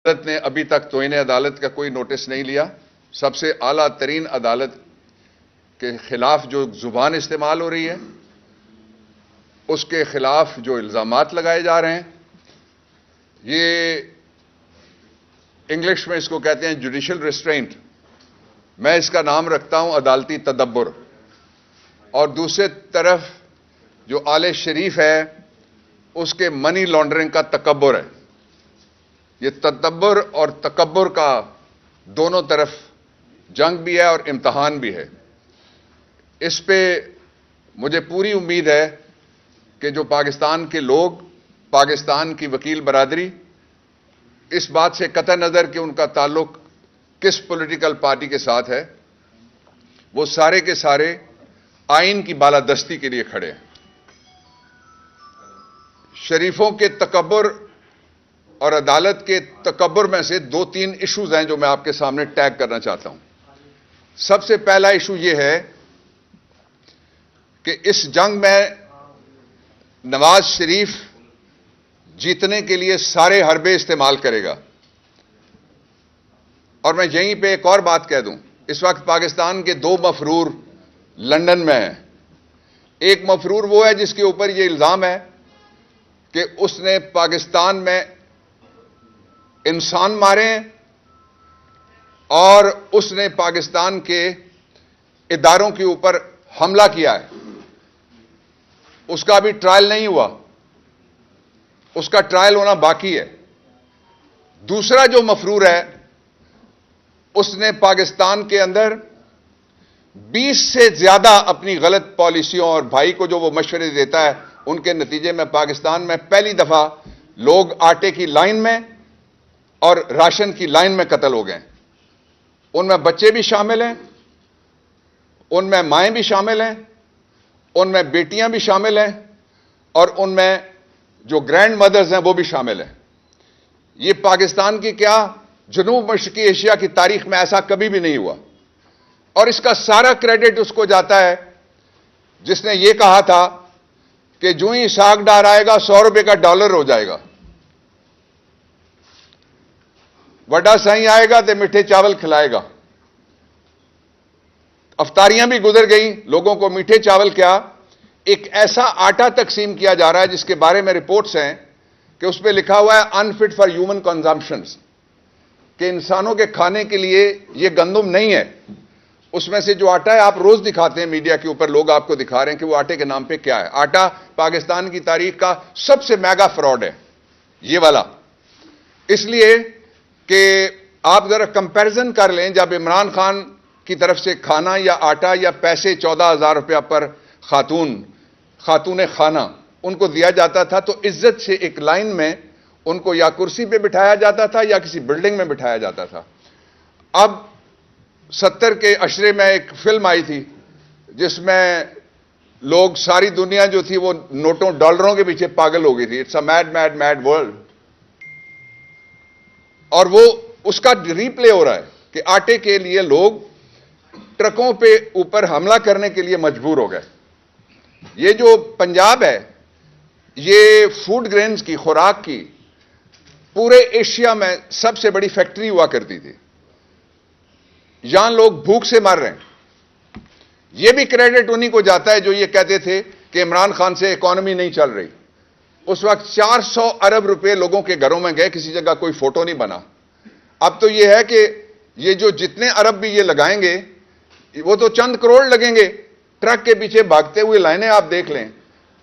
عدالت نے ابھی تک توہین عدالت کا کوئی نوٹس نہیں لیا. سب سے اعلیٰ ترین عدالت کے خلاف جو زبان استعمال ہو رہی ہے، اس کے خلاف جو الزامات لگائے جا رہے ہیں، یہ انگلش میں اس کو کہتے ہیں جوڈیشل ریسٹرینٹ. میں اس کا نام رکھتا ہوں عدالتی تدبر. اور دوسرے طرف جو آل شریف ہے اس کے منی لانڈرنگ کا تکبر ہے. یہ تدبر اور تکبر کا دونوں طرف جنگ بھی ہے اور امتحان بھی ہے. اس پہ مجھے پوری امید ہے کہ جو پاکستان کے لوگ، پاکستان کی وکیل برادری، اس بات سے قطع نظر کہ ان کا تعلق کس پولیٹیکل پارٹی کے ساتھ ہے، وہ سارے کے سارے آئین کی بالادستی کے لیے کھڑے ہیں. شریفوں کے تکبر اور عدالت کے تکبر میں سے دو تین ایشوز ہیں جو میں آپ کے سامنے ٹیگ کرنا چاہتا ہوں. سب سے پہلا ایشو یہ ہے کہ اس جنگ میں نواز شریف جیتنے کے لیے سارے حربے استعمال کرے گا. اور میں یہیں پہ ایک اور بات کہہ دوں، اس وقت پاکستان کے دو مفرور لندن میں ہیں. ایک مفرور وہ ہے جس کے اوپر یہ الزام ہے کہ اس نے پاکستان میں انسان مارے ہیں اور اس نے پاکستان کے اداروں کے اوپر حملہ کیا ہے. اس کا ابھی ٹرائل نہیں ہوا، اس کا ٹرائل ہونا باقی ہے. دوسرا جو مفرور ہے، اس نے پاکستان کے اندر 20 سے زیادہ اپنی غلط پالیسیوں اور بھائی کو جو وہ مشورے دیتا ہے ان کے نتیجے میں پاکستان میں پہلی دفعہ لوگ آٹے کی لائن میں اور راشن کی لائن میں قتل ہو گئے. ان میں بچے بھی شامل ہیں، ان میں مائیں بھی شامل ہیں، ان میں بیٹیاں بھی شامل ہیں، اور ان میں جو گرینڈ مدرز ہیں وہ بھی شامل ہیں. یہ پاکستان کی کیا، جنوب مشرقی ایشیا کی تاریخ میں ایسا کبھی بھی نہیں ہوا. اور اس کا سارا کریڈٹ اس کو جاتا ہے جس نے یہ کہا تھا کہ جو ہی ساگ ڈار آئے گا 100 روپے کا ڈالر ہو جائے گا. وڈا سائیں آئے گا تو میٹھے چاول کھلائے گا. افطاریاں بھی گزر گئیں، لوگوں کو میٹھے چاول کیا، ایک ایسا آٹا تقسیم کیا جا رہا ہے جس کے بارے میں رپورٹس ہیں کہ اس پہ لکھا ہوا ہے انفٹ فار ہیومن کنزمپشنز، کہ انسانوں کے کھانے کے لیے یہ گندم نہیں ہے. اس میں سے جو آٹا ہے، آپ روز دکھاتے ہیں میڈیا کے اوپر، لوگ آپ کو دکھا رہے ہیں کہ وہ آٹے کے نام پہ کیا ہے. آٹا پاکستان کی تاریخ کا سب سے میگا فراڈ ہے یہ والا. اس لیے کہ آپ ذرا کمپیرزن کر لیں، جب عمران خان کی طرف سے کھانا یا آٹا یا پیسے 14,000 روپیہ پر خاتون خانہ ان کو دیا جاتا تھا تو عزت سے ایک لائن میں ان کو یا کرسی پہ بٹھایا جاتا تھا یا کسی بلڈنگ میں بٹھایا جاتا تھا. اب 70 کے عشرے میں ایک فلم آئی تھی جس میں لوگ، ساری دنیا جو تھی وہ نوٹوں ڈالروں کے پیچھے پاگل ہو گئی تھی. It's a mad mad mad world. اور وہ اس کا ری پلے ہو رہا ہے کہ آٹے کے لیے لوگ ٹرکوں پہ اوپر حملہ کرنے کے لیے مجبور ہو گئے. یہ جو پنجاب ہے، یہ فوڈ گرینز کی، خوراک کی، پورے ایشیا میں سب سے بڑی فیکٹری ہوا کرتی تھی. یہاں لوگ بھوک سے مر رہے ہیں. یہ بھی کریڈٹ انہی کو جاتا ہے جو یہ کہتے تھے کہ عمران خان سے اکانومی نہیں چل رہی. اس وقت 400 ارب روپے لوگوں کے گھروں میں گئے، کسی جگہ کوئی فوٹو نہیں بنا. اب تو یہ ہے کہ یہ جو جتنے ارب بھی یہ لگائیں گے وہ تو چند کروڑ لگیں گے. ٹرک کے پیچھے بھاگتے ہوئے لائنیں آپ دیکھ لیں،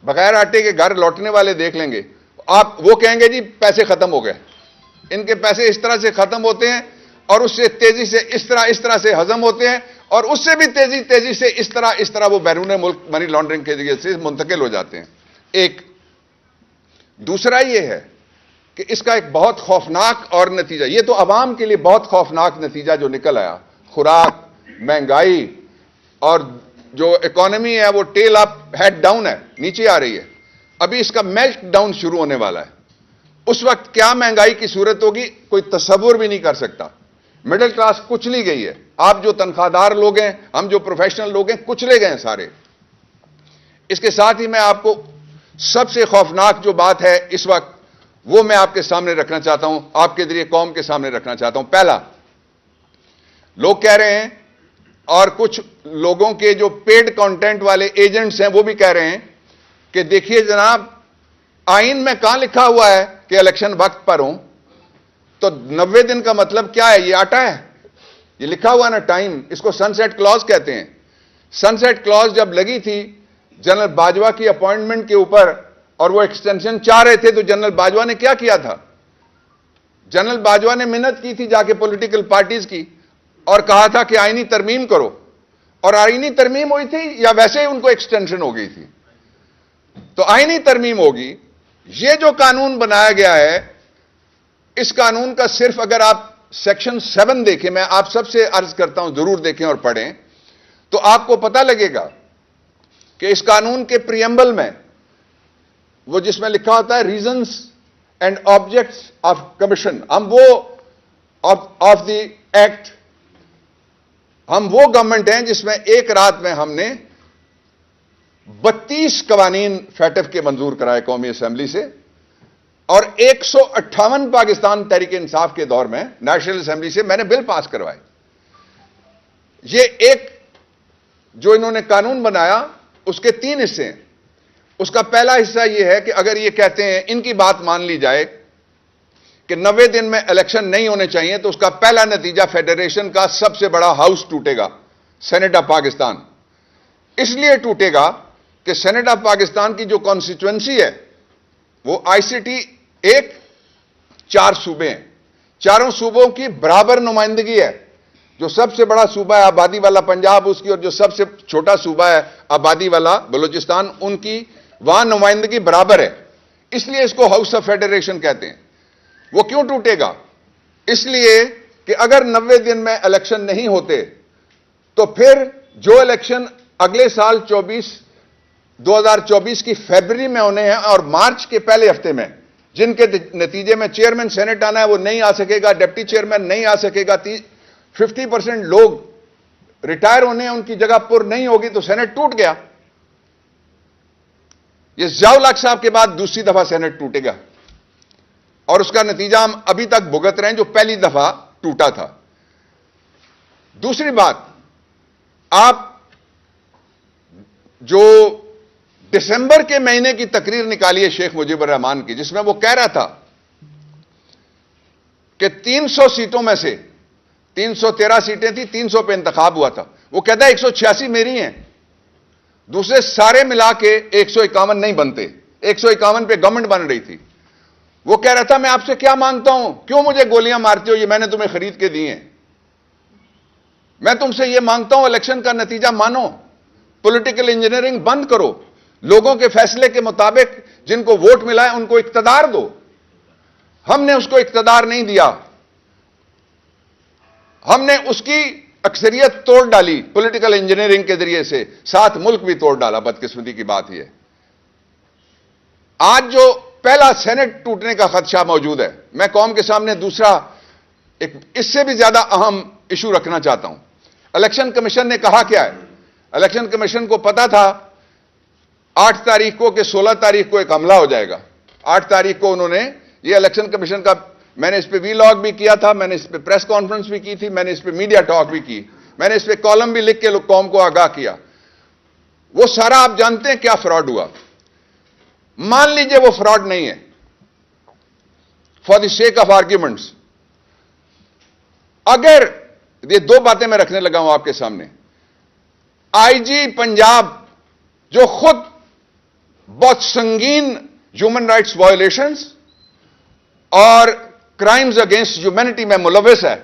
بغیر آٹے کے گھر لوٹنے والے دیکھ لیں گے. آپ وہ کہیں گے جی پیسے ختم ہو گئے. ان کے پیسے اس طرح سے ختم ہوتے ہیں اور اس سے تیزی سے اس طرح سے ہضم ہوتے ہیں، اور اس سے بھی تیزی سے اس طرح وہ بیرون ملک منی لانڈرنگ کے ذریعے سے منتقل ہو جاتے ہیں. ایک دوسرا یہ ہے کہ اس کا ایک بہت خوفناک اور نتیجہ، یہ تو عوام کے لیے بہت خوفناک نتیجہ جو نکل آیا، خوراک، مہنگائی، اور جو اکانومی ہے وہ ٹیل اپ ہیڈ ڈاؤن ہے، نیچے آ رہی ہے. ابھی اس کا میلٹ ڈاؤن شروع ہونے والا ہے. اس وقت کیا مہنگائی کی صورت ہوگی کوئی تصور بھی نہیں کر سکتا. مڈل کلاس کچلی گئی ہے. آپ جو تنخواہ دار لوگ ہیں، ہم جو پروفیشنل لوگ ہیں، کچلے گئے ہیں سارے. اس کے ساتھ ہی میں آپ کو سب سے خوفناک جو بات ہے اس وقت وہ میں آپ کے سامنے رکھنا چاہتا ہوں, آپ کے ذریعے قوم کے سامنے رکھنا چاہتا ہوں. پہلا, لوگ کہہ رہے ہیں اور کچھ لوگوں کے جو پیڈ کانٹینٹ والے ایجنٹس ہیں وہ بھی کہہ رہے ہیں کہ دیکھیے جناب, آئین میں کہاں لکھا ہوا ہے کہ الیکشن وقت پر ہوں؟ تو 90 دن کا مطلب کیا ہے؟ یہ آٹا ہے, یہ لکھا ہوا نا ٹائم, اس کو سن سیٹ کلوز کہتے ہیں. سن سیٹ کلوز جب لگی تھی جنرل باجوہ کی اپوائنٹمنٹ کے اوپر اور وہ ایکسٹینشن چاہ رہے تھے, تو جنرل باجوہ نے کیا کیا تھا؟ جنرل باجوہ نے منت کی تھی جا کے پولیٹیکل پارٹیز کی اور کہا تھا کہ آئینی ترمیم کرو, اور آئینی ترمیم ہوئی تھی یا ویسے ہی ان کو ایکسٹینشن ہو گئی تھی؟ تو آئینی ترمیم ہوگی. یہ جو قانون بنایا گیا ہے, اس قانون کا صرف اگر آپ سیکشن 7 دیکھیں, میں آپ سب سے عرض کرتا ہوں ضرور دیکھیں اور پڑھیں, تو آپ کو پتہ لگے گا کہ اس قانون کے پریمبل میں وہ جس میں لکھا ہوتا ہے reasons and objects of commission, ہم وہ آف دی ایکٹ, ہم وہ گورنمنٹ ہیں جس میں ایک رات میں ہم نے 32 قوانین فیٹف کے منظور کرائے قومی اسمبلی سے, اور 158 پاکستان تحریک انصاف کے دور میں نیشنل اسمبلی سے میں نے بل پاس کروائے. یہ ایک جو انہوں نے قانون بنایا اس کے 3 حصے ہیں. اس کا پہلا حصہ یہ ہے کہ اگر یہ کہتے ہیں, ان کی بات مان لی جائے کہ 90 دن میں الیکشن نہیں ہونے چاہیے, تو اس کا پہلا نتیجہ فیڈریشن کا سب سے بڑا ہاؤس ٹوٹے گا, سینٹ آف پاکستان. اس لیے ٹوٹے گا کہ سینٹ آف پاکستان کی جو کانسٹیچوئنسی ہے وہ آئی سی ٹی 1 4 صوبے ہیں, چاروں صوبوں کی برابر نمائندگی ہے. جو سب سے بڑا صوبہ ہے آبادی والا پنجاب اس کی, اور جو سب سے چھوٹا صوبہ ہے آبادی والا بلوچستان, ان کی وہاں نمائندگی برابر ہے. اس لیے اس کو ہاؤس آف فیڈریشن کہتے ہیں. وہ کیوں ٹوٹے گا؟ اس لیے کہ اگر 90 دن میں الیکشن نہیں ہوتے تو پھر جو الیکشن اگلے سال 2024 کی فیبری میں ہونے ہیں اور مارچ کے پہلے ہفتے میں, جن کے نتیجے میں چیئرمین سینٹ آنا ہے وہ نہیں آ سکے گا, ڈپٹی چیئرمین نہیں آ سکے گا, 50% لوگ ریٹائر ہونے ہیں, ان کی جگہ پر نہیں ہوگی, تو سینٹ ٹوٹ گیا. یہ ضیاء الحق صاحب کے بعد دوسری دفعہ سینٹ ٹوٹے گا, اور اس کا نتیجہ ہم ابھی تک بھگت رہے ہیں جو پہلی دفعہ ٹوٹا تھا. دوسری بات, آپ جو دسمبر کے مہینے کی تقریر نکالیے شیخ مجیب الرحمان کی, جس میں وہ کہہ رہا تھا کہ 300 سیٹوں میں سے 313 سیٹیں تھیں, 300 پہ انتخاب ہوا تھا. وہ کہتا ہے 186 میری ہیں, دوسرے سارے ملا کے 151 نہیں بنتے, 151 پہ گورنمنٹ بن رہی تھی. وہ کہہ رہا تھا میں آپ سے کیا مانگتا ہوں, کیوں مجھے گولیاں مارتے ہو, یہ میں نے تمہیں خرید کے دی ہیں. میں تم سے یہ مانگتا ہوں الیکشن کا نتیجہ مانو, پولیٹیکل انجینئرنگ بند کرو, لوگوں کے فیصلے کے مطابق جن کو ووٹ ملا ہے ان کو اقتدار دو. ہم نے اس کو اقتدار نہیں دیا, ہم نے اس کی اکثریت توڑ ڈالی پولیٹیکل انجینئرنگ کے ذریعے سے, ساتھ ملک بھی توڑ ڈالا. بدقسمتی کی بات یہ آج جو پہلا سینٹ ٹوٹنے کا خدشہ موجود ہے, میں قوم کے سامنے دوسرا ایک اس سے بھی زیادہ اہم ایشو رکھنا چاہتا ہوں. الیکشن کمیشن نے کہا کیا ہے؟ الیکشن کمیشن کو پتا تھا 8 تاریخ کو کہ 16 تاریخ کو ایک حملہ ہو جائے گا. 8 تاریخ کو انہوں نے یہ الیکشن کمیشن کا, میں نے اس پہ وی لاگ بھی کیا تھا, میں نے اس پہ پریس کانفرنس بھی کی تھی, میں نے اس پہ میڈیا ٹاک بھی کی, میں نے اس پہ کالم بھی لکھ کے قوم کو آگاہ کیا. وہ سارا آپ جانتے ہیں کیا فراڈ ہوا. مان لیجئے وہ فراڈ نہیں ہے, for the sake of arguments. اگر یہ 2 باتیں میں رکھنے لگا ہوں آپ کے سامنے, آئی جی پنجاب جو خود بہت سنگین ہیومن رائٹس وائلیشنز اور کرائمز اگینسٹ ہیومینٹی میں ملوث ہے,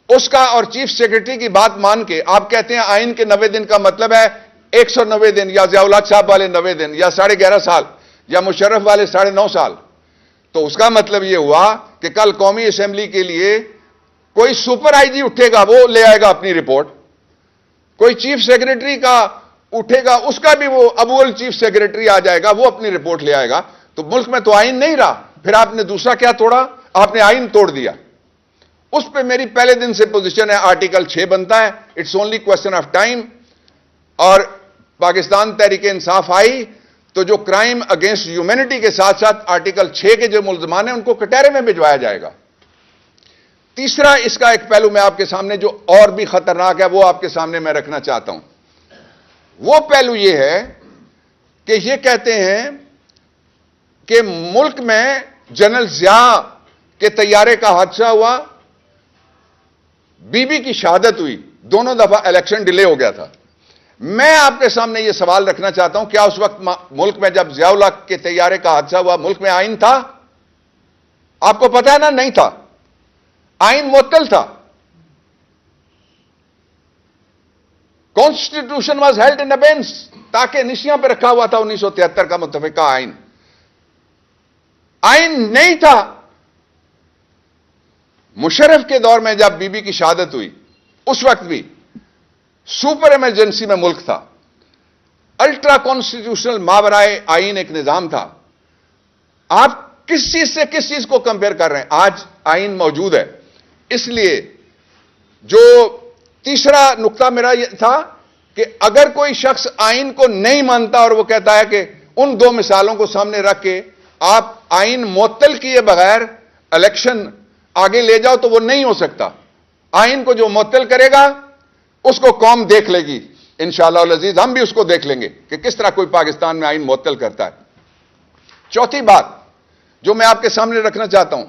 اس کا اور چیف سیکرٹری کی بات مان کے آپ کہتے ہیں آئین کے 90 دن کا مطلب ہے 190 دن, یا ضیاء الحق صاحب والے 90 دن, یا 11.5 سال, یا مشرف والے 9.5 سال. تو اس کا مطلب یہ ہوا کہ کل قومی اسمبلی کے لیے کوئی سپر آئی جی اٹھے گا, وہ لے آئے گا اپنی رپورٹ, کوئی چیف سیکرٹری کا اٹھے گا, اس کا بھی وہ ابول چیف سیکرٹری آ جائے گا, وہ اپنی رپورٹ لے آئے گا. تو ملک میں تو آئین نہیں رہا, پھر آپ نے دوسرا کیا توڑا؟ آپ نے آئین توڑ دیا. اس پہ میری پہلے دن سے پوزیشن ہے, آرٹیکل 6 بنتا ہے, it's only question of time. اور پاکستان تحریک انصاف آئی تو جو کرائم اگینسٹ ہیومینٹی کے ساتھ ساتھ آرٹیکل 6 کے جو ملزمان ہیں ان کو کٹہرے میں بھجوایا جائے گا۔ تیسرا اس کا ایک پہلو میں آپ کے سامنے جو اور بھی خطرناک ہے وہ آپ کے سامنے میں رکھنا چاہتا ہوں۔ وہ پہلو یہ ہے کہ یہ کہتے ہیں کہ ملک میں جنرل ضیاء کے طیارے کا حادثہ ہوا، بی بی کی شہادت ہوئی، دونوں دفعہ الیکشن ڈیلے ہو گیا تھا۔ میں آپ کے سامنے یہ سوال رکھنا چاہتا ہوں، کیا اس وقت ملک میں جب ضیاء الحق کے طیارے کا حادثہ ہوا ملک میں آئین تھا؟ آپ کو پتا ہے نا، نہیں تھا، آئین معطل تھا۔ کانسٹیٹیوشن واز ہیلڈ ان ابینس، تاکہ نشیاں پہ رکھا ہوا تھا 1973 کا متفقہ آئین۔ آئین نہیں تھا۔ مشرف کے دور میں جب بی بی کی شہادت ہوئی اس وقت بھی سپر ایمرجنسی میں ملک تھا، الٹرا کانسٹیٹیوشنل ماورائے آئین ایک نظام تھا۔ آپ کس چیز سے کس چیز کو کمپیئر کر رہے ہیں؟ آج آئین موجود ہے۔ اس لیے جو تیسرا نقطہ میرا یہ تھا کہ اگر کوئی شخص آئین کو نہیں مانتا اور وہ کہتا ہے کہ ان دو مثالوں کو سامنے رکھ کے آپ آئین معطل کیے بغیر الیکشن آگے لے جاؤ تو وہ نہیں ہو سکتا۔ آئین کو جو معطل کرے گا اس کو قوم دیکھ لے گی انشاءاللہ العزیز، ہم بھی اس کو دیکھ لیں گے کہ کس طرح کوئی پاکستان میں آئین معطل کرتا ہے۔ چوتھی بات جو میں آپ کے سامنے رکھنا چاہتا ہوں،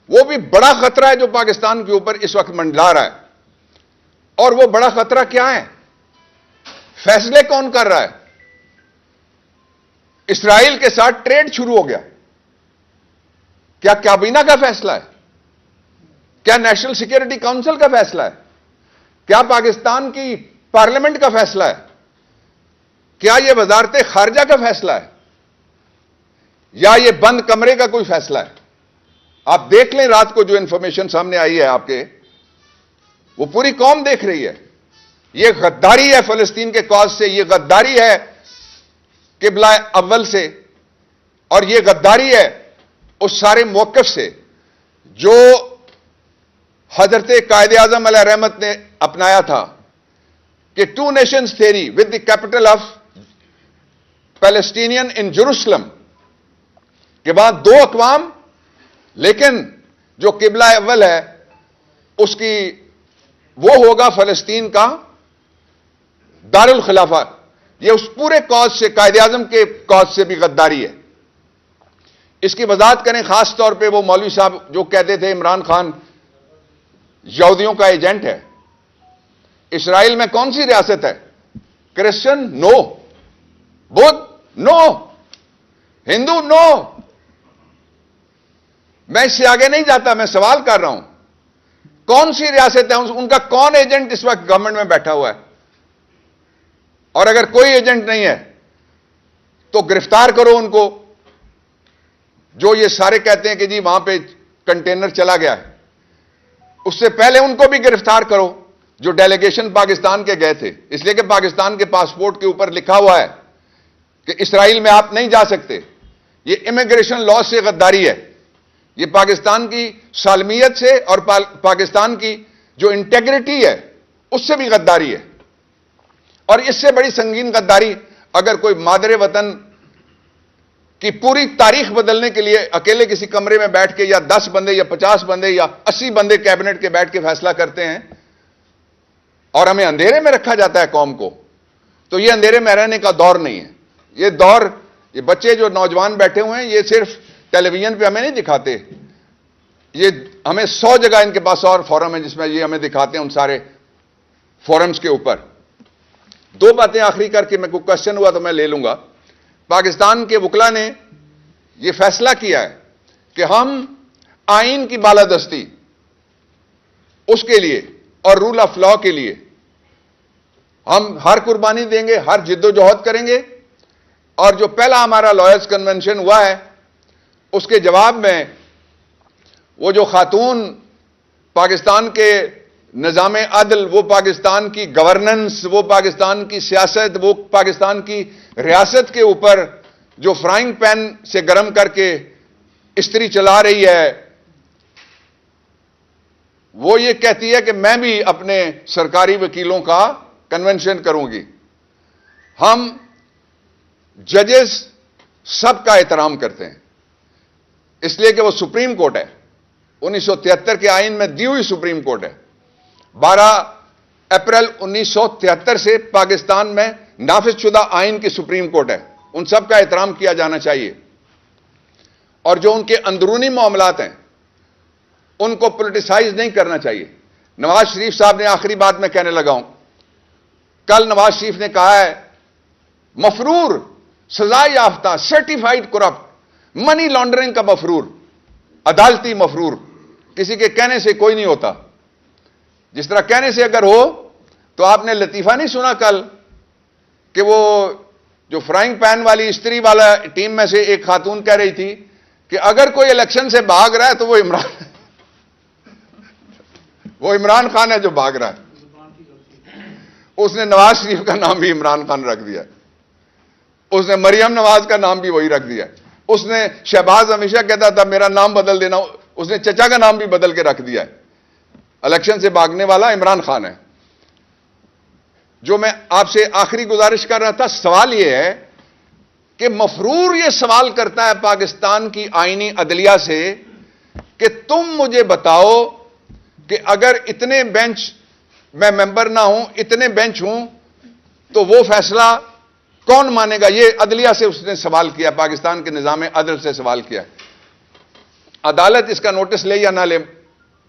وہ بھی بڑا خطرہ ہے جو پاکستان کے اوپر اس وقت منڈلا رہا ہے، اور وہ بڑا خطرہ کیا ہے؟ فیصلے کون کر رہا ہے؟ اسرائیل کے ساتھ ٹریڈ شروع ہو گیا، کیا کابینہ کا فیصلہ ہے؟ کیا نیشنل سیکیورٹی کونسل کا فیصلہ ہے؟ کیا پاکستان کی پارلیمنٹ کا فیصلہ ہے؟ کیا یہ وزارت خارجہ کا فیصلہ ہے؟ یا یہ بند کمرے کا کوئی فیصلہ ہے؟ آپ دیکھ لیں رات کو جو انفارمیشن سامنے آئی ہے آپ کے، وہ پوری قوم دیکھ رہی ہے۔ یہ غداری ہے فلسطین کے کاز سے، یہ غداری ہے قبلہ اول سے، اور یہ غداری ہے اس سارے موقف سے جو حضرت قائد اعظم علیہ رحمت نے اپنایا تھا کہ two nations theory with the capital of Palestinian in Jerusalem, کے بعد دو اقوام، لیکن جو قبلہ اول ہے اس کی وہ ہوگا فلسطین کا دارالخلافہ۔ یہ اس پورے کاز سے، قائد اعظم کے کاز سے بھی غداری ہے۔ اس کی وضاحت کریں خاص طور پہ وہ مولوی صاحب جو کہتے تھے عمران خان یہودیوں کا ایجنٹ ہے۔ اسرائیل میں کون سی ریاست ہے؟ کرسچن نو، بدھ نو، ہندو نو۔ میں اس سے آگے نہیں جاتا، میں سوال کر رہا ہوں کون سی ریاست ہے، ان کا کون ایجنٹ اس وقت گورنمنٹ میں بیٹھا ہوا ہے؟ اور اگر کوئی ایجنٹ نہیں ہے تو گرفتار کرو ان کو، جو یہ سارے کہتے ہیں کہ جی وہاں پہ کنٹینر چلا گیا ہے۔ اس سے پہلے ان کو بھی گرفتار کرو جو ڈیلیگیشن پاکستان کے گئے تھے، اس لیے کہ پاکستان کے پاسپورٹ کے اوپر لکھا ہوا ہے کہ اسرائیل میں آپ نہیں جا سکتے۔ یہ امیگریشن لا سے غداری ہے، یہ پاکستان کی سالمیت سے اور پاکستان کی جو انٹیگریٹی ہے اس سے بھی غداری ہے۔ اور اس سے بڑی سنگین غداری اگر کوئی مادر وطن کی پوری تاریخ بدلنے کے لیے اکیلے کسی کمرے میں بیٹھ کے یا 10 بندے یا 50 بندے یا 80 بندے کیبنٹ کے بیٹھ کے فیصلہ کرتے ہیں اور ہمیں اندھیرے میں رکھا جاتا ہے قوم کو، تو یہ اندھیرے میں رہنے کا دور نہیں ہے۔ یہ دور، یہ بچے جو نوجوان بیٹھے ہوئے ہیں یہ صرف ٹیلی ویژن پہ ہمیں نہیں دکھاتے، یہ ہمیں 100 جگہ ان کے پاس اور فورم ہے جس میں یہ ہمیں دکھاتے ہیں، ان سارے فورمز کے اوپر۔ دو باتیں آخری کر کے، میں کوئی کوشچن ہوا تو میں لے لوں گا۔ پاکستان کے وکلا نے یہ فیصلہ کیا ہے کہ ہم آئین کی بالادستی اس کے لیے اور رول آف لا کے لیے ہم ہر قربانی دیں گے، ہر جد و جہد کریں گے، اور جو پہلا ہمارا لائرز کنونشن ہوا ہے اس کے جواب میں وہ جو خاتون پاکستان کے نظام عدل، وہ پاکستان کی گورننس، وہ پاکستان کی سیاست، وہ پاکستان کی ریاست کے اوپر جو فرائنگ پین سے گرم کر کے استری چلا رہی ہے، وہ یہ کہتی ہے کہ میں بھی اپنے سرکاری وکیلوں کا کنونشن کروں گی۔ ہم ججز سب کا احترام کرتے ہیں، اس لیے کہ وہ سپریم کورٹ ہے، 1973 کے آئین میں دی ہوئی سپریم کورٹ ہے، 12 اپریل 1973 سے پاکستان میں نافذ شدہ آئین کی سپریم کورٹ ہے، ان سب کا احترام کیا جانا چاہیے، اور جو ان کے اندرونی معاملات ہیں ان کو پولیٹیسائز نہیں کرنا چاہیے۔ نواز شریف صاحب نے آخری بات میں کہنے لگا ہوں، کل نواز شریف نے کہا ہے مفرور، سزا یافتہ، سرٹیفائیڈ کرپٹ، منی لانڈرنگ کا مفرور، عدالتی مفرور، کسی کے کہنے سے کوئی نہیں ہوتا۔ جس طرح کہنے سے اگر ہو تو آپ نے لطیفہ نہیں سنا کل کہ وہ جو فرائنگ پین والی استری والا ٹیم میں سے ایک خاتون کہہ رہی تھی کہ اگر کوئی الیکشن سے بھاگ رہا ہے تو وہ عمران خان ہے جو بھاگ رہا ہے۔ اس نے نواز شریف کا نام بھی عمران خان رکھ دیا، اس نے مریم نواز کا نام بھی وہی رکھ دیا، اس نے شہباز ہمیشہ کہتا تھا میرا نام بدل دینا، اس نے چچا کا نام بھی بدل کے رکھ دیا ہے۔ الیکشن سے بھاگنے والا عمران خان ہے۔ جو میں آپ سے آخری گزارش کر رہا تھا، سوال یہ ہے کہ مفرور یہ سوال کرتا ہے پاکستان کی آئینی عدلیہ سے کہ تم مجھے بتاؤ کہ اگر اتنے بینچ میں ممبر نہ ہوں، اتنے بینچ ہوں تو وہ فیصلہ کون مانے گا؟ یہ عدلیہ سے اس نے سوال کیا، پاکستان کے نظام عدل سے سوال کیا۔ عدالت اس کا نوٹس لے یا نہ لے،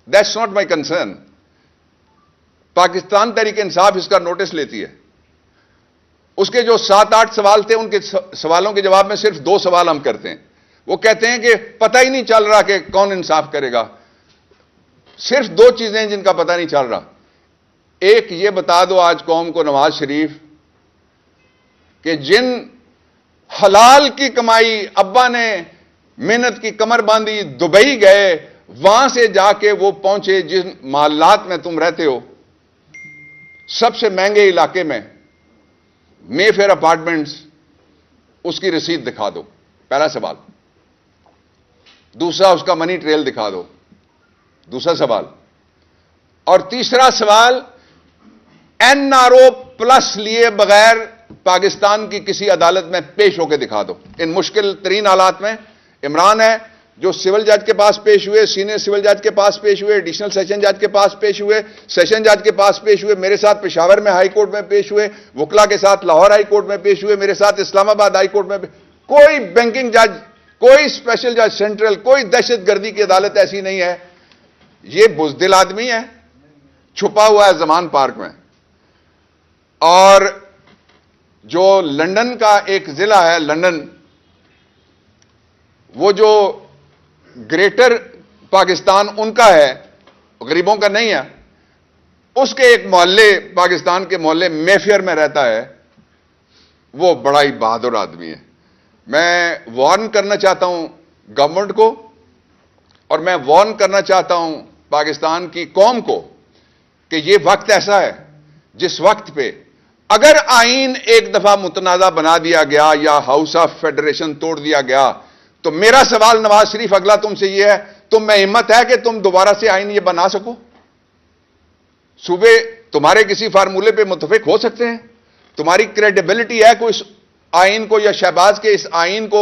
that's not my concern. Pakistan Tehreek Insaf اس کا نوٹس لیتی ہے۔ اس کے جو 7-8 سوال تھے، ان کے سوالوں کے جواب میں صرف 2 سوال ہم کرتے ہیں۔ وہ کہتے ہیں کہ پتہ ہی نہیں چل رہا کہ کون انصاف کرے گا۔ صرف 2 چیزیں ہیں جن کا پتہ نہیں چل رہا۔ ایک یہ بتا دو آج قوم کو نواز شریف کہ جن حلال کی کمائی ابا نے محنت کی کمر باندھی، دبئی گئے، وہاں سے جا کے وہ پہنچے جن محلات میں تم رہتے ہو، سب سے مہنگے علاقے میں، مے فیئر اپارٹمنٹس، اس کی رسید دکھا دو، پہلا سوال۔ دوسرا اس کا منی ٹریل دکھا دو، دوسرا سوال۔ اور تیسرا سوال، این آر او پلس لیے بغیر پاکستان کی کسی عدالت میں پیش ہو کے دکھا دو۔ ان مشکل ترین حالات میں عمران ہے جو سول جج کے پاس پیش ہوئے، سینئر سول جج کے پاس پیش ہوئے، ایڈیشنل سیشن جج کے پاس پیش ہوئے، سیشن جج کے پاس پیش ہوئے، میرے ساتھ پشاور میں ہائی کورٹ میں پیش ہوئے، وکلا کے ساتھ لاہور ہائی کورٹ میں پیش ہوئے، میرے ساتھ اسلام آباد ہائی کورٹ میں کوئی بینکنگ جج، کوئی اسپیشل جج سینٹرل، کوئی دہشت گردی کی عدالت ایسی نہیں ہے۔ یہ بزدل آدمی ہے، چھپا ہوا ہے زمان پارک میں۔ اور جو لندن کا ایک ضلع ہے لندن، وہ جو گریٹر پاکستان ان کا ہے، غریبوں کا نہیں ہے، اس کے ایک محلے، پاکستان کے محلے میفیئر میں رہتا ہے، وہ بڑا ہی بہادر آدمی ہے۔ میں وارن کرنا چاہتا ہوں گورنمنٹ کو، اور میں وارن کرنا چاہتا ہوں پاکستان کی قوم کو کہ یہ وقت ایسا ہے جس وقت پہ اگر آئین ایک دفعہ متنازع بنا دیا گیا یا ہاؤس آف فیڈریشن توڑ دیا گیا تو میرا سوال نواز شریف اگلا تم سے یہ ہے، تم میں ہمت ہے کہ تم دوبارہ سے آئین یہ بنا سکو؟ صوبے تمہارے کسی فارمولے پہ متفق ہو سکتے ہیں؟ تمہاری کریڈیبلٹی ہے کوئی اس آئین کو یا شہباز کے اس آئین کو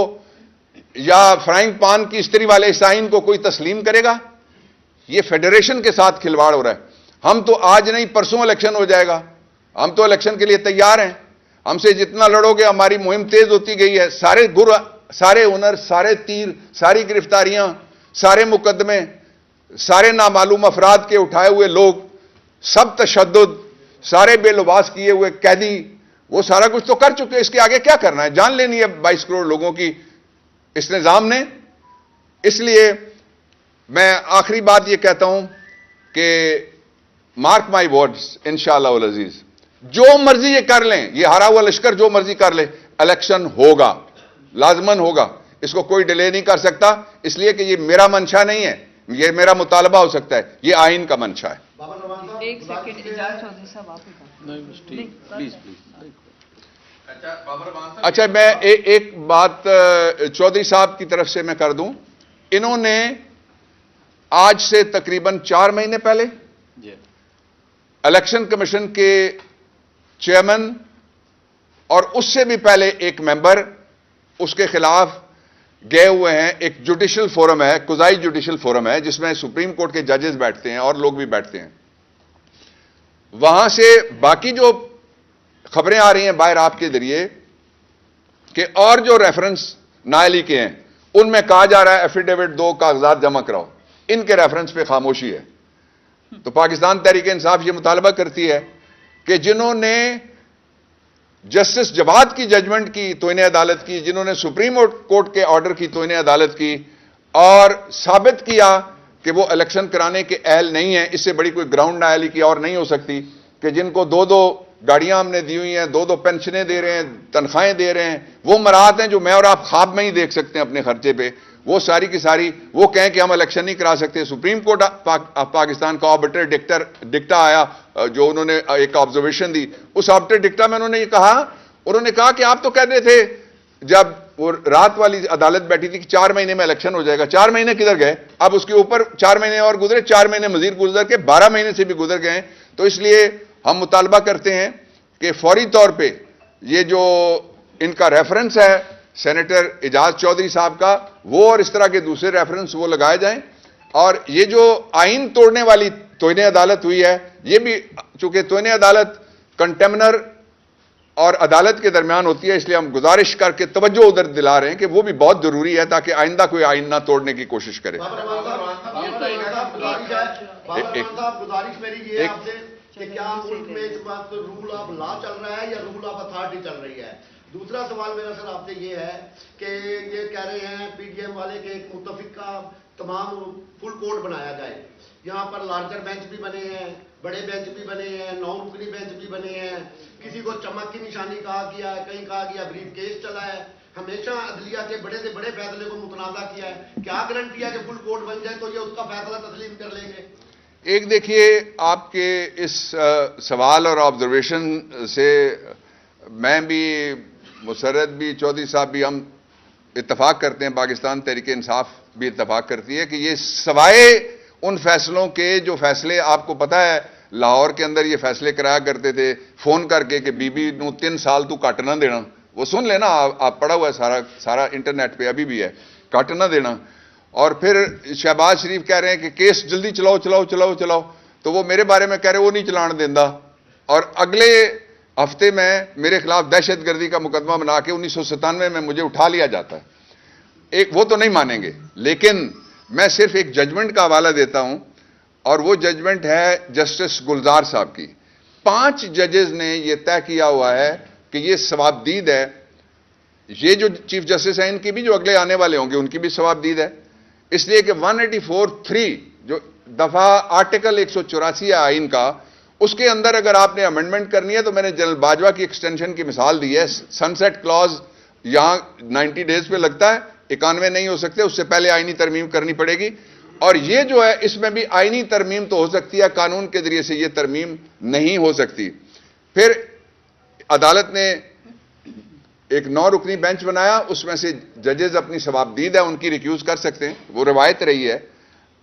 یا فرائنگ پان کی استری والے اس آئین کو کوئی تسلیم کرے گا؟ یہ فیڈریشن کے ساتھ کھلواڑ ہو رہا ہے۔ ہم تو آج نہیں پرسوں الیکشن ہو جائے گا، ہم تو الیکشن کے لیے تیار ہیں۔ ہم سے جتنا لڑو گے ہماری مہم تیز ہوتی گئی ہے۔ سارے گر، سارے ہنر، سارے تیر، ساری گرفتاریاں، سارے مقدمے، سارے نامعلوم افراد کے اٹھائے ہوئے لوگ، سب تشدد، سارے بے لباس کیے ہوئے قیدی، وہ سارا کچھ تو کر چکے۔ اس کے آگے کیا کرنا ہے؟ جان لینی ہے 22 کروڑ لوگوں کی اس نظام نے۔ اس لیے میں آخری بات یہ کہتا ہوں کہ مارک مائی ورڈز، انشاءاللہ العزیز، جو مرضی یہ کر لیں، یہ ہارا ہوا لشکر جو مرضی کر لے، الیکشن ہوگا، لازماً ہوگا۔ اس کو کوئی ڈیلے نہیں کر سکتا، اس لیے کہ یہ میرا منشا نہیں ہے، یہ میرا مطالبہ ہو سکتا ہے، یہ آئین کا منشا ہے۔ ایک سیکنڈ اجازت چودھری صاحب آپ پلیز۔ اچھا، میں ایک بات چودھری صاحب کی طرف سے میں کر دوں۔ انہوں نے آج سے تقریباً 4 مہینے پہلے الیکشن کمیشن کے چیئرمین اور اس سے بھی پہلے ایک ممبر اس کے خلاف گئے ہوئے ہیں. ایک جوڈیشل فورم ہے, قضائی جوڈیشل فورم ہے, جس میں سپریم کورٹ کے ججز بیٹھتے ہیں اور لوگ بھی بیٹھتے ہیں. وہاں سے باقی جو خبریں آ رہی ہیں باہر آپ کے ذریعے کہ اور جو ریفرنس نااہلی کے ہیں ان میں کہا جا رہا ہے ایفیڈیوٹ 2 کاغذات جمع کراؤ. ان کے ریفرنس پہ خاموشی ہے. تو پاکستان تحریک انصاف یہ مطالبہ کرتی ہے کہ جنہوں نے جسٹس جواد کی ججمنٹ کی توہین عدالت کی, جنہوں نے سپریم کورٹ کے آرڈر کی توہین عدالت کی اور ثابت کیا کہ وہ الیکشن کرانے کے اہل نہیں ہیں, اس سے بڑی کوئی گراؤنڈ نااہلی کی اور نہیں ہو سکتی, کہ جن کو 2 گاڑیاں ہم نے دی ہوئی ہیں, 2 پینشنیں دے رہے ہیں, تنخواہیں دے رہے ہیں, وہ مراحت ہیں جو میں اور آپ خواب میں ہی دیکھ سکتے ہیں اپنے خرچے پہ, وہ ساری کی ساری وہ کہیں کہ ہم الیکشن نہیں کرا سکتے. سپریم کورٹ پاکستان کا آربٹر ڈکٹا آیا جو انہوں نے ایک آبزرویشن دی, اس آربٹر ڈکٹا میں انہوں نے کہا کہ آپ تو کہتے تھے جب وہ رات والی عدالت بیٹھی تھی کہ 4 مہینے میں الیکشن ہو جائے گا. 4 مہینے کدھر گئے؟ اب اس کے اوپر 4 مہینے اور گزرے, 4 مہینے مزید گزر کے 12 مہینے سے بھی گزر گئے. تو اس لیے ہم مطالبہ کرتے ہیں کہ فوری طور پہ یہ جو ان کا ریفرنس ہے سینیٹر اعجاز چودھری صاحب کا, وہ اور اس طرح کے دوسرے ریفرنس وہ لگائے جائیں. اور یہ جو آئین توڑنے والی توہین عدالت ہوئی ہے, یہ بھی چونکہ توہین عدالت کنٹمنر اور عدالت کے درمیان ہوتی ہے, اس لیے ہم گزارش کر کے توجہ ادھر دلا رہے ہیں کہ وہ بھی بہت ضروری ہے تاکہ آئندہ کوئی آئین نہ توڑنے کی کوشش کرے. گزارش میری یہ ہے آپ سے کہ کیا ملک میں اس وقت رول آف لا چل رہا ہے یا رول آف اتھارٹی چل رہی ہے؟ دوسرا سوال میرا سر آپ سے یہ ہے کہ یہ کہہ رہے ہیں پی ڈی ایم والے کہ ایک متفق کا تمام فل کورٹ بنایا جائے. یہاں پر لارجر بینچ بھی بنے ہیں, بڑے بینچ بھی بنے ہیں, 9 رکنی بینچ بھی بنے ہیں. کسی کو چمک کی نشانی کہا گیا ہے, کہیں کہا گیا بریف کیس چلا ہے. ہمیشہ عدلیہ کے بڑے سے بڑے فیصلے کو متنازع کیا ہے. کیا گارنٹی ہے کہ فل کورٹ بن جائے تو یہ اس کا فیصلہ تسلیم کر لیں گے؟ ایک دیکھیے, آپ کے اس سوال اور آبزرویشن سے میں بھی, مسرت بھی, چودھری صاحب بھی, ہم اتفاق کرتے ہیں, پاکستان تحریک انصاف بھی اتفاق کرتی ہے کہ یہ سوائے ان فیصلوں کے جو فیصلے آپ کو پتا ہے لاہور کے اندر یہ فیصلے کرایا کرتے تھے فون کر کے کہ بی بی نو 3 سال تو کٹ نہ دینا, وہ سن لینا, آپ پڑھا ہوا ہے سارا انٹرنیٹ پہ ابھی بھی ہے, کٹ نہ دینا. اور پھر شہباز شریف کہہ رہے ہیں کہ کیس جلدی چلاؤ, تو وہ میرے بارے میں کہہ رہے وہ نہیں چلان دیندا, اور اگلے ہفتے میں میرے خلاف دہشت گردی کا مقدمہ بنا کے 1997 میں مجھے اٹھا لیا جاتا ہے. وہ تو نہیں مانیں گے, لیکن میں صرف ایک ججمنٹ کا حوالہ دیتا ہوں, اور وہ ججمنٹ ہے جسٹس گلزار صاحب کی. 5 ججز نے یہ طے کیا ہوا ہے کہ یہ ثوابدید ہے. یہ جو چیف جسٹس ہیں ان کی بھی جو اگلے آنے والے ہوں گے ان کی بھی ثوابدید ہے, اس لیے کہ 184(3) جو دفعہ آرٹیکل 184 ہے آئین کا, اس کے اندر اگر آپ نے امینڈمنٹ کرنی ہے تو میں نے جنرل باجوہ کی ایکسٹینشن کی مثال دی ہے. سن سیٹ کلاز یہاں 90 ڈیز پہ لگتا ہے, 91 نہیں ہو سکتے, اس سے پہلے آئینی ترمیم کرنی پڑے گی. اور یہ جو ہے اس میں بھی آئینی ترمیم تو ہو سکتی ہے, قانون کے ذریعے سے یہ ترمیم نہیں ہو سکتی. پھر عدالت نے ایک 9 رکنی بینچ بنایا, اس میں سے ججز اپنی ثوابدید ہے ان کی ریکیوز کر سکتے ہیں, وہ روایت رہی ہے,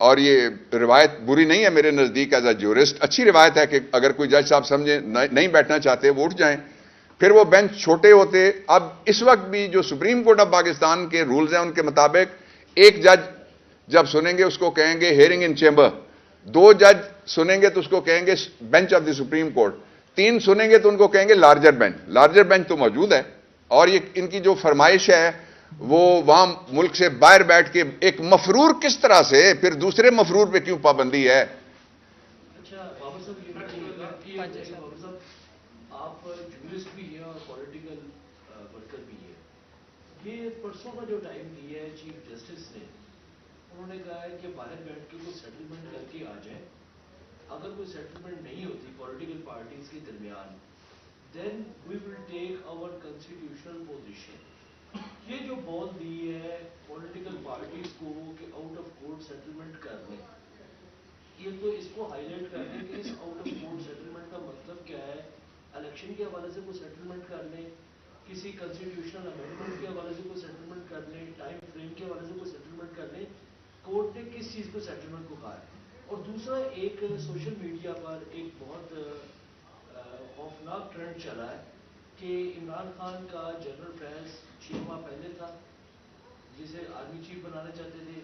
اور یہ روایت بری نہیں ہے میرے نزدیک. ایز اے جورسٹ اچھی روایت ہے کہ اگر کوئی جج صاحب سمجھے نہیں بیٹھنا چاہتے وہ اٹھ جائیں. پھر وہ بینچ چھوٹے ہوتے. اب اس وقت بھی جو سپریم کورٹ آف پاکستان کے رولز ہیں ان کے مطابق ایک جج جب سنیں گے اس کو کہیں گے ہیئرنگ ان چیمبر, 2 جج سنیں گے تو اس کو کہیں گے bench of the supreme court, 3 سنیں گے تو ان کو کہیں گے لارجر بینچ. لارجر بینچ تو موجود ہے, اور یہ ان کی جو فرمائش ہے وہ وہاں ملک سے باہر بیٹھ کے ایک مفرور کس طرح سے, پھر دوسرے مفرور پہ کیوں پابندی ہے؟ اچھا بابا صاحب, یہ آپ جورسٹ بھی ہیں اور پولیٹیکل ورکر بھی ہیں. یہ پرسوں کا جو ٹائم دیا ہے چیف جسٹس نے, انہوں نے کہا ہے کہ باہر بیٹھ کے کوئی سیٹلمنٹ کر کے آ جائیں. اگر کوئی سیٹلمنٹ نہیں ہوتی پولیٹیکل پارٹیز کے درمیان, then we will take our constitutional position. یہ جو بول دی ہے پولیٹیکل پارٹیز کو کہ آؤٹ آف کورٹ سیٹلمنٹ کر لیں, یہ تو اس کو ہائی لائٹ کر دیں کہ اس آؤٹ آف کورٹ سیٹلمنٹ کا مطلب کیا ہے. الیکشن کے حوالے سے کوئی سیٹلمنٹ کر لیں, کسی کنسٹیٹیوشنل امینڈمنٹ کے حوالے سے کوئی سیٹلمنٹ کر لیں, ٹائم فریم کے حوالے سے کوئی سیٹلمنٹ کر لیں. کورٹ نے کس چیز کو سیٹلمنٹ کو کہا ہے؟ اور دوسرا, ایک سوشل میڈیا پر ایک بہت خوفناک ٹرینڈ چلا ہے کہ عمران خان کا جنرل فیض 6 ماہ پہلے تھا جسے آرمی چیف بنانا چاہتے تھے.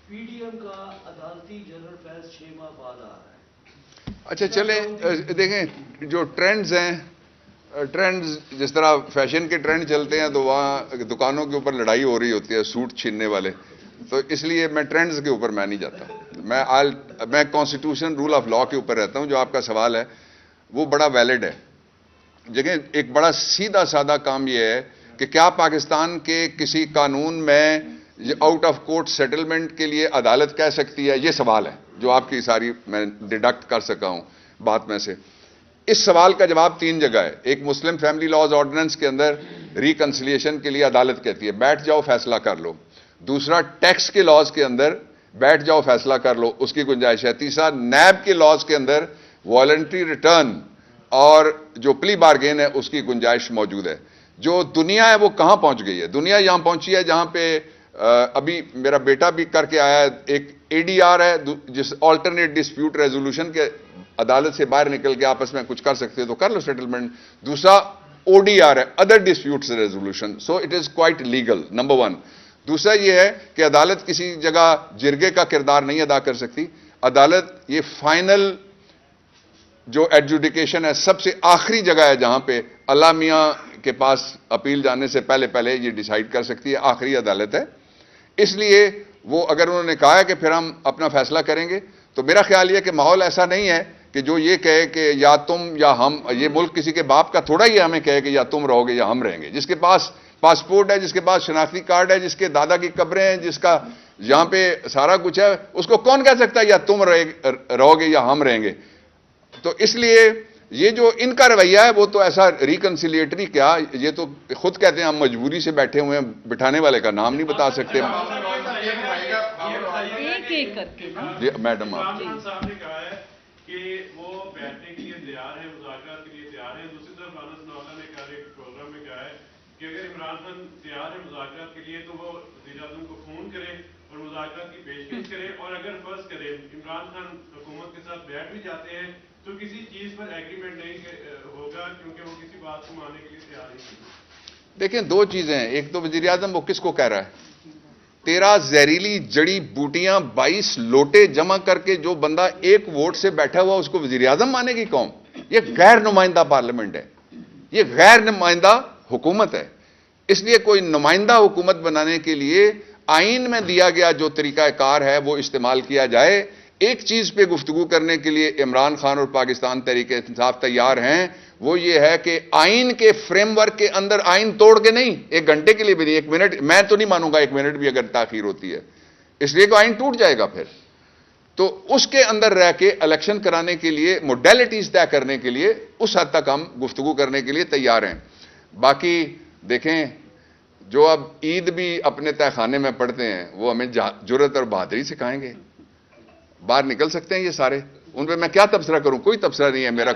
پی ڈی ایم کا عدالتی جنرل فیض 6 ماہ بعد آ رہا ہے. اچھا چلیں دیکھیں جو ٹرینڈز ہیں، ٹرینڈز جس طرح فیشن کے ٹرینڈ چلتے ہیں تو وہاں دکانوں کے اوپر لڑائی ہو رہی ہوتی ہے سوٹ چھیننے والے، تو اس لیے میں ٹرینڈز کے اوپر میں نہیں جاتا. میں کانسٹیٹیوشن رول آف لا کے اوپر رہتا ہوں. جو آپ کا سوال ہے وہ بڑا ویلڈ ہے. جگہ ایک بڑا سیدھا سادہ کام یہ ہے کہ کیا پاکستان کے کسی قانون میں آؤٹ آف کورٹ سیٹلمنٹ کے لیے عدالت کہہ سکتی ہے؟ یہ سوال ہے جو آپ کی ساری میں ڈیڈکٹ کر سکا ہوں بات میں سے. اس سوال کا جواب 3 جگہ ہے. ایک مسلم فیملی لاز آرڈیننس کے اندر ریکنسیلیشن کے لیے عدالت کہتی ہے بیٹھ جاؤ فیصلہ کر لو. دوسرا ٹیکس کے لاز کے اندر بیٹھ جاؤ فیصلہ کر لو، اس کی گنجائش ہے. تیسرا نیب کے لاز کے اندر والنٹری ریٹرن اور جو پلی بارگین ہے اس کی گنجائش موجود ہے. جو دنیا ہے وہ کہاں پہنچ گئی ہے؟ دنیا یہاں پہنچی ہے جہاں پہ ابھی میرا بیٹا بھی کر کے آیا ہے. ایک اے ڈی آر ہے جس آلٹرنیٹ ڈسپیوٹ ریزولوشن کے عدالت سے باہر نکل کے آپس میں کچھ کر سکتے تو کر لو سیٹلمنٹ. دوسرا او ڈی آر ہے other disputes resolution. So it is quite legal number 1. دوسرا یہ ہے کہ عدالت کسی جگہ جرگے کا کردار نہیں ادا کر سکتی. عدالت یہ فائنل جو ایڈجوڈیکیشن ہے سب سے آخری جگہ ہے جہاں پہ اللہ میاں کے پاس اپیل جانے سے پہلے یہ ڈیسائیڈ کر سکتی ہے. آخری عدالت ہے. اس لیے وہ اگر انہوں نے کہا ہے کہ پھر ہم اپنا فیصلہ کریں گے تو میرا خیال یہ کہ ماحول ایسا نہیں ہے کہ جو یہ کہے کہ یا تم یا ہم. یہ ملک کسی کے باپ کا تھوڑا ہی ہمیں کہے کہ یا تم رہو گے یا ہم رہیں گے. جس کے پاس پاسپورٹ ہے، جس کے پاس شناختی کارڈ ہے، جس کے دادا کی قبریں ہیں، جس کا یہاں پہ سارا کچھ ہے، اس کو کون کہہ سکتا ہے یا تم رہو گے یا ہم رہیں گے؟ تو اس لیے یہ جو ان کا رویہ ہے وہ تو ایسا ریکنسیلیٹری کیا، یہ تو خود کہتے ہیں ہم مجبوری سے بیٹھے ہوئے ہیں، بٹھانے والے کا نام نہیں بتا سکتے. ایک کر کے نا جی میڈم آپ عمران خان صاحب نے کہا ہے کہ وہ بیٹھنے کے لیے تیار ہیں، مذاکرات کے لیے تیار ہیں. دوسری طرف انس نولا نے کہا ایک پروگرام میں کہا ہے کہ اگر عمران خان تیار ہے مذاکرات کے لیے تو وہ وزیر اعظم کو فون کرے اور مذاکرات کی پیشکش کرے، اور اگر فرض کرے عمران خان حکومت کے ساتھ بیٹھ بھی جاتے ہیں تو کسی چیز پر ایگریمنٹ نہیں ہوگا کیونکہ وہ کسی بات کو ماننے کے لیے تیار نہیں. دیکھیں 2 چیزیں ہیں. ایک تو وزیر اعظم وہ کس کو کہہ رہا ہے؟ 13 زہریلی جڑی بوٹیاں 22 لوٹے جمع کر کے جو بندہ 1 ووٹ سے بیٹھا ہوا اس کو وزیر اعظم مانے گی قوم؟ یہ غیر نمائندہ پارلیمنٹ ہے، یہ غیر نمائندہ حکومت ہے. اس لیے کوئی نمائندہ حکومت بنانے کے لیے آئین میں دیا گیا جو طریقہ کار ہے وہ استعمال کیا جائے. ایک چیز پہ گفتگو کرنے کے لیے عمران خان اور پاکستان تحریک انصاف تیار ہیں، وہ یہ ہے کہ آئین کے فریم ورک کے اندر آئین توڑ کے نہیں، 1 گھنٹے کے لیے بھی نہیں، 1 منٹ میں تو نہیں مانوں گا 1 منٹ بھی اگر تاخیر ہوتی ہے، اس لیے کہ آئین ٹوٹ جائے گا پھر. تو اس کے اندر رہ کے الیکشن کرانے کے لیے موڈیلٹیز طے کرنے کے لیے اس حد تک ہم گفتگو کرنے کے لیے تیار ہیں. باقی دیکھیں جو اب عید بھی اپنے تہہ خانے میں پڑھتے ہیں وہ ہمیں جرأت اور بہادری سکھائیں گے. باہر نکل سکتے ہیں یہ سارے، ان پہ میں کیا تبصرہ کروں؟ کوئی تبصرہ نہیں ہے میرا.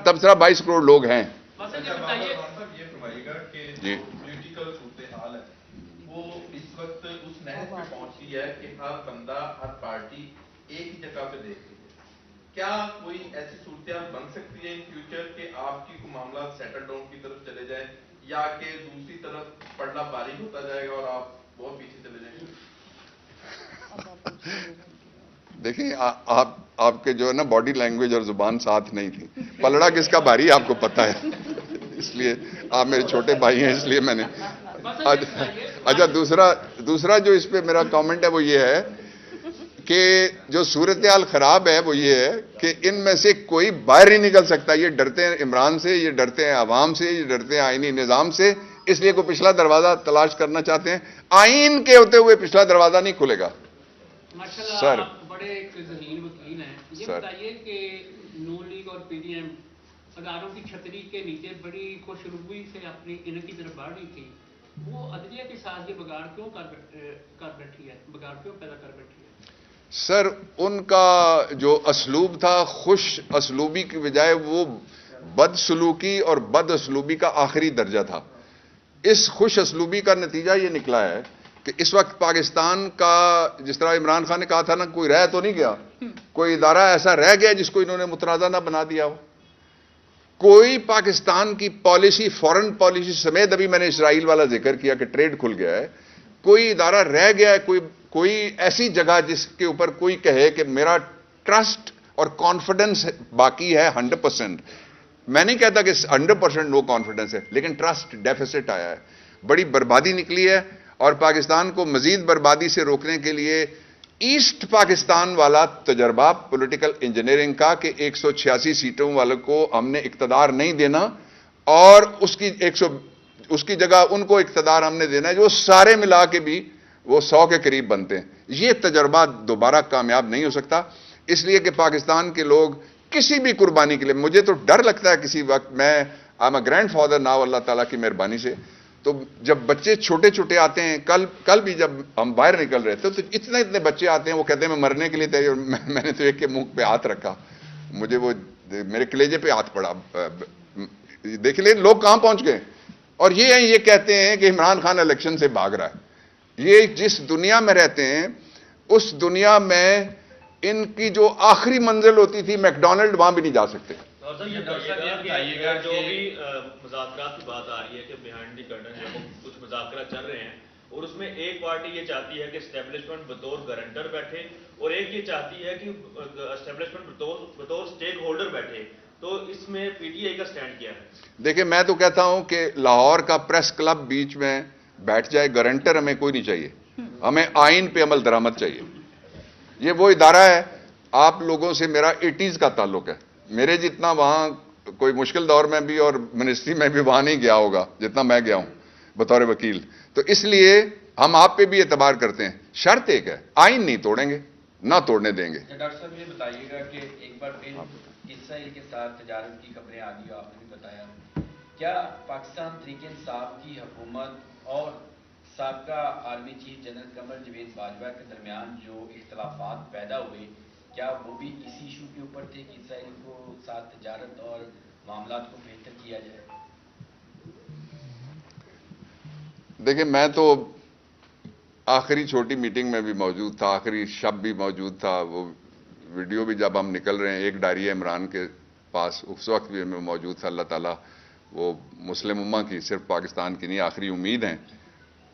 تبصرہ 22 کروڑ لوگ ہیں. یہ فرمائیے گا کہ جی پولیٹیکل صورتحال ہے وہ اس وقت اس نہج پہ پہنچی ہے کہ ہر بندہ ہر پارٹی ایک ہی جگہ پہ دیکھ رہی ہے. کیا کوئی ایسی صورتحال بن سکتی ہے ان فیوچر کہ آپ کی کوئی معاملات سیٹل ڈاؤن کی طرف چلے جائیں یا کہ دوسری طرف پڑھنا باریک ہوتا جائے گا اور آپ بہت پیچھے چلے جائیں گے؟ دیکھیں آپ کے جو ہے نا باڈی لینگویج اور زبان ساتھ نہیں تھی. پلڑا کس کا بھاری آپ کو پتہ ہے، اس لیے آپ میرے چھوٹے بھائی ہیں اس لیے میں نے. اچھا دوسرا جو اس پہ میرا کامنٹ ہے وہ یہ ہے کہ جو صورتحال خراب ہے وہ یہ ہے کہ ان میں سے کوئی باہر نہیں نکل سکتا. یہ ڈرتے ہیں عمران سے، یہ ڈرتے ہیں عوام سے، یہ ڈرتے ہیں آئینی نظام سے، اس لیے کوئی پچھلا دروازہ تلاش کرنا چاہتے ہیں. آئین کے ہوتے ہوئے پچھلا دروازہ نہیں کھلے گا. سر بڑے ایک ذہین وکیل ہیں، یہ بتائیے کہ نون لیگ اور پی ڈی ایم اداروں کی چھتری کے نیچے بڑی خوش روی سے اپنی ان کی طرف بڑھ رہی تھی، وہ عدلیہ کے ساتھ یہ بگاڑ کیوں کر بیٹھی ہے، بگاڑ کیوں پیدا کر بیٹھی ہے؟ سر ان کا جو اسلوب تھا خوش اسلوبی کی بجائے وہ بد سلوکی اور بد اسلوبی کا آخری درجہ تھا. اس خوش اسلوبی کا نتیجہ یہ نکلا ہے کہ اس وقت پاکستان کا، جس طرح عمران خان نے کہا تھا نا، کوئی رہ تو نہیں گیا، کوئی ادارہ ایسا رہ گیا جس کو انہوں نے متنازع نہ بنا دیا ہو. کوئی پاکستان کی پالیسی، فورن پالیسی سمیت، ابھی میں نے اسرائیل والا ذکر کیا کہ ٹریڈ کھل گیا ہے، کوئی ادارہ رہ گیا ہے، کوئی ایسی جگہ جس کے اوپر کوئی کہے کہ میرا ٹرسٹ اور کانفیڈنس باقی ہے 100%. میں نہیں کہتا کہ 100% نو کانفیڈنس ہے، لیکن ٹرسٹ ڈیفیسٹ آیا ہے، بڑی بربادی نکلی ہے. اور پاکستان کو مزید بربادی سے روکنے کے لیے ایسٹ پاکستان والا تجربہ پولیٹیکل انجینئرنگ کا کہ 186 سیٹوں والوں کو ہم نے اقتدار نہیں دینا، اور اس کی جگہ ان کو اقتدار ہم نے دینا ہے جو سارے ملا کے بھی وہ 100 کے قریب بنتے ہیں. یہ تجربہ دوبارہ کامیاب نہیں ہو سکتا، اس لیے کہ پاکستان کے لوگ کسی بھی قربانی کے لیے، مجھے تو ڈر لگتا ہے کسی وقت، میں آئی ایم اے گرینڈ فادر ناؤ اللہ تعالیٰ کی مہربانی سے، تو جب بچے چھوٹے چھوٹے آتے ہیں، کل بھی جب ہم باہر نکل رہے تھے تو اتنے بچے آتے ہیں، وہ کہتے ہیں میں مرنے کے لیے تیار. میں نے تو ایک کے منہ پہ ہاتھ رکھا، مجھے وہ میرے کلیجے پہ ہاتھ پڑا. دیکھ لیں لوگ کہاں پہنچ گئے. اور یہ کہتے ہیں کہ عمران خان الیکشن سے بھاگ رہا ہے. یہ جس دنیا میں رہتے ہیں اس دنیا میں ان کی جو آخری منزل ہوتی تھی میکڈونلڈ، وہاں بھی نہیں جا سکتے. یہ بتائیے گا جو بھی مذاکرات کی بات آ رہی ہے کہ بیہائنڈ دی کرٹن کچھ مذاکرات چل رہے ہیں، اور اس میں ایک پارٹی یہ چاہتی ہے کہ اسٹیبلشمنٹ بطور گارنٹر بیٹھے، اور ایک یہ چاہتی ہے کہ اسٹیبلشمنٹ بطور اسٹیک ہولڈر بیٹھے، تو اس میں پی ٹی آئی کا سٹینڈ کیا ہے؟ دیکھیں میں تو کہتا ہوں کہ لاہور کا پریس کلب بیچ میں بیٹھ جائے، گارنٹر ہمیں کوئی نہیں چاہیے، ہمیں آئین پہ عمل درآمد چاہیے. یہ وہ ادارہ ہے، آپ لوگوں سے میرا 80s کا تعلق ہے، میرے جتنا وہاں کوئی مشکل دور میں بھی اور منسٹری میں بھی وہاں نہیں گیا ہوگا جتنا میں گیا ہوں بطور وکیل. تو اس لیے ہم آپ پہ بھی اعتبار کرتے ہیں. شرط ایک ہے، آئین نہیں توڑیں گے، نہ توڑنے دیں گے. ڈاکٹر صاحب یہ بتائیے گا کہ ایک بار پھر اسرائیل کے ساتھ تجارت کی خبریں آ گئی، آپ نے بھی بتایا، کیا پاکستان تحریک انصاف کی حکومت اور سابقہ army chief general Qamar Javed Bajwa کے درمیان جو اختلافات پیدا ہوئے، کیا وہ بھی اسی ایشو کے اوپر تھے کہ اسرائیل کو ساتھ تجارت اور معاملات کو بہتر کیا جائے؟ دیکھیں میں تو آخری چھوٹی میٹنگ میں بھی موجود تھا، آخری شب بھی موجود تھا، وہ ویڈیو بھی جب ہم نکل رہے ہیں، ایک ڈائری ہے عمران کے پاس، اس وقت بھی میں موجود تھا. اللہ تعالیٰ وہ مسلم امہ کی، صرف پاکستان کی نہیں، آخری امید ہیں،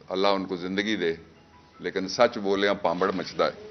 اللہ ان کو زندگی دے، لیکن سچ بولے پامبڑ مچتا ہے.